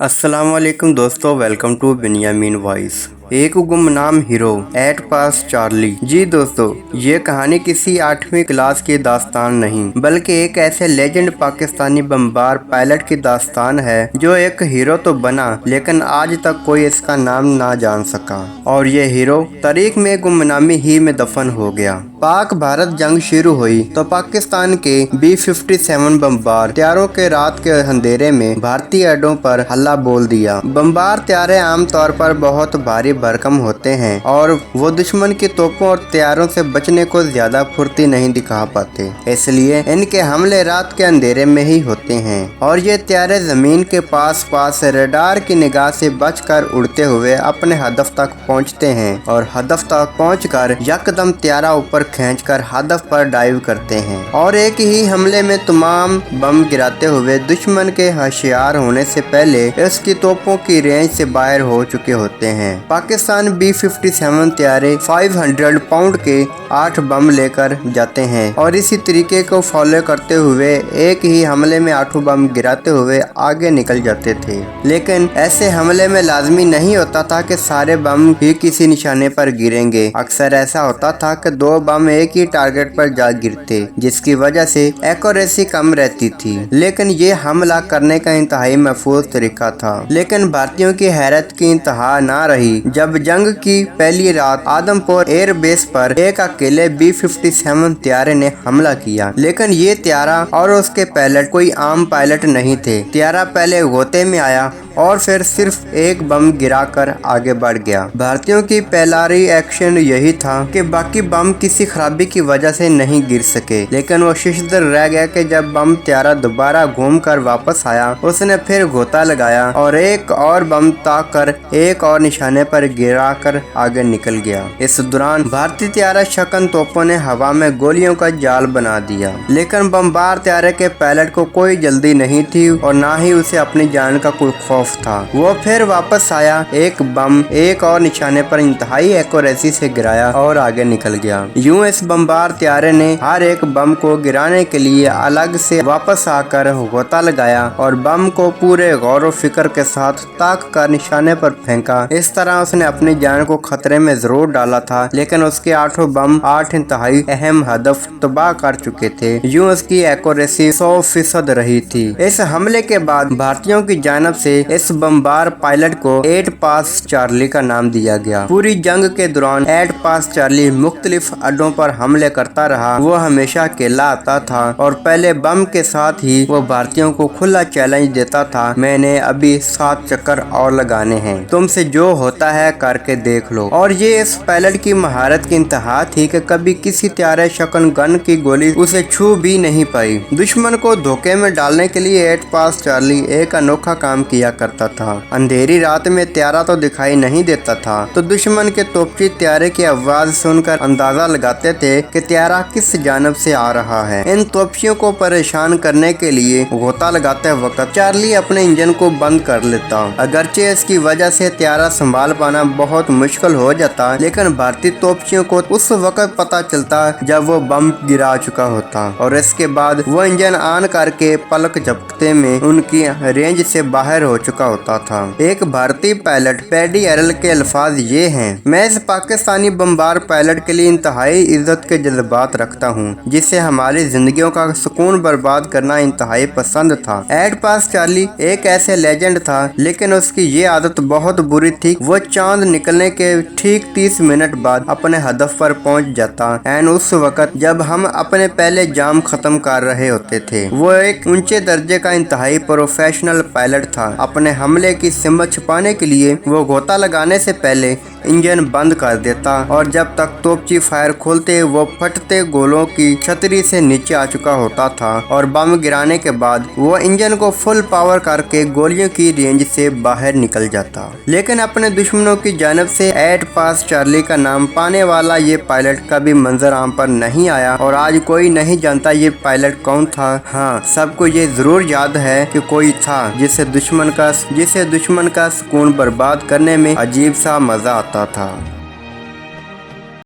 अस्सलाम वालेकुम दोस्तों, वेलकम टू बिनियामीन वॉइस। एक गुमनाम हीरो एट पास चार्ली। जी दोस्तों, ये कहानी किसी 8वीं क्लास की दास्तान नहीं बल्कि एक ऐसे लेजेंड पाकिस्तानी बमबार पायलट की दास्तान है जो एक हीरो तो बना लेकिन आज तक कोई इसका नाम ना जान सका। और ये हीरो तारीख में गुमनामी ही में दफन हो गया। पाक भारत जंग शुरू हुई तो पाकिस्तान के B-57 बमबार त्यारों के रात के अंधेरे में भारतीय अड्डों पर हल्ला बोल दिया। बमबार त्यारे आमतौर पर बहुत भारी भरकम होते हैं और वो दुश्मन की तोपों और त्यारों से बचने को ज्यादा फुर्ती नहीं दिखा पाते, इसलिए इनके हमले रात के अंधेरे में ही होते हैं। और ये त्यारे जमीन के पास पास रडार की निगाह से बचकर उड़ते हुए अपने हदफ तक पहुंचते हैं और हदफ तक पहुंचकर यकदम त्यारा ऊपर खींचकर हदफ पर डाइव करते हैं और एक ही हमले में तमाम बम गिराते हुए दुश्मन के होशियार होने से पहले इसकी तोपों की रेंज से बाहर हो चुके होते हैं। पाकिस्तान B-57 त्यारे 500 पाउंड के 8 बम लेकर जाते हैं और इसी तरीके को फॉलो करते हुए एक ही हमले में 8 बम गिराते हुए आगे निकल जाते थे। लेकिन ऐसे हमले में लाजमी नहीं होता था कि सारे बम ही किसी निशाने पर गिरेंगे। अक्सर ऐसा होता था कि 2 बम एक ही टारगेट पर जा गिरते, जिसकी वजह से एक्यूरेसी कम रहती थी। लेकिन ये हमला करने का इंतहाई महफूज तरीका था। लेकिन भारतीयों की हैरत की इंतहा ना रही जब जंग की पहली रात आदमपुर एयर बेस पर एक अकेले B-57 त्यारे ने हमला किया। लेकिन ये त्यारा और उसके पायलट कोई आम पायलट नहीं थे। त्यारा पहले गोते में आया और फिर सिर्फ एक बम गिराकर आगे बढ़ गया। भारतीयों की पहलारी एक्शन यही था कि बाकी बम किसी खराबी की वजह से नहीं गिर सके, लेकिन वो शिशदर रह गया कि जब बम त्यारा दोबारा घूमकर वापस आया उसने फिर गोता लगाया और एक और बम ताक कर एक और निशाने पर गिराकर आगे निकल गया। इस दौरान भारतीय त्यारा शकन तोपों ने हवा में गोलियों का जाल बना दिया, लेकिन बमबार त्यारे के पायलट को कोई जल्दी नहीं थी और ना ही उसे अपनी जान का कोई खौफ था। वो फिर वापस आया, एक बम एक और निशाने पर इंतहाई एक्यूरेसी से गिराया और आगे निकल गया। यूं इस बमबार त्यारे ने हर एक बम को गिराने के लिए अलग से वापस आकर गोता लगाया और बम को पूरे गौर व फिक्र के साथ ताक कर निशाने पर फेंका। इस तरह उसने अपनी जान को खतरे में जरूर डाला था, लेकिन उसके 8 बम 8 इंतहाई अहम हदफ तबाह कर चुके थे। यूं उसकी एक्यूरेसी 100% रही थी। इस हमले के बाद भारतीयों की जानब से इस बमबार पायलट को 8 पास चार्ली का नाम दिया गया। पूरी जंग के दौरान 8 पास चार्ली मुख्तलिफ अड्डों पर हमले करता रहा। वो हमेशा अकेला आता था और पहले बम के साथ ही वो भारतीयों को खुला चैलेंज देता था, मैंने अभी 7 चक्कर और लगाने हैं, तुमसे जो होता है करके देख लो। और ये इस पायलट की महारत की इंतहा थी कि कभी किसी त्यारे शकन गन की गोली उसे छू भी नहीं पाई। दुश्मन को धोखे में डालने के लिए 8 पास चार्ली एक अनोखा काम किया करता था। अंधेरी रात में त्यारा तो दिखाई नहीं देता था, तो दुश्मन के तोपची त्यारे की आवाज सुनकर अंदाजा लगाते थे कि त्यारा किस जानब से आ रहा है। इन तोपचियों को परेशान करने के लिए गोता लगाते वक्त चार्ली अपने इंजन को बंद कर लेता। अगरचे इसकी वजह से त्यारा संभाल पाना बहुत मुश्किल हो जाता, लेकिन भारतीय तोपचियों को उस वक्त पता चलता जब वो बम गिरा चुका होता और इसके बाद वो इंजन ऑन करके पलक झपकते में उनकी रेंज से बाहर हो चुका होता था। एक भारतीय पायलट पैडी एरल के अल्फाज ये हैं, मैं इस पाकिस्तानी बमबार पायलट के लिए इंतहाई इज्जत के जज्बात रखता हूँ, जिसे हमारी जिंदगियों का सुकून बर्बाद करना इंतहाई पसंद था। 8 पास चार्ली एक ऐसे लेजेंड था, लेकिन उसकी ये आदत बहुत बुरी थी। वो चांद निकलने के ठीक 30 मिनट बाद अपने हदफ पर पहुँच जाता एंड उस वक्त जब हम अपने पहले जाम खत्म कर रहे होते थे। वो एक ऊंचे दर्जे का इंतहाई प्रोफेशनल पायलट था। अपने हमले की सिमत छुपाने के लिए वो गोता लगाने से पहले इंजन बंद कर देता और जब तक तोपची फायर खोलते वो फटते गोलों की छतरी से नीचे आ चुका होता था और बम गिराने के बाद वो इंजन को फुल पावर करके गोलियों की रेंज से बाहर निकल जाता। लेकिन अपने दुश्मनों की जानब से 8 पास चार्ली का नाम पाने वाला ये पायलट कभी मंजर आम पर नहीं आया और आज कोई नहीं जानता ये पायलट कौन था। हाँ, सबको ये जरूर याद है कि कोई था जिसे दुश्मन का सुकून बर्बाद करने में अजीब सा मजा आता था।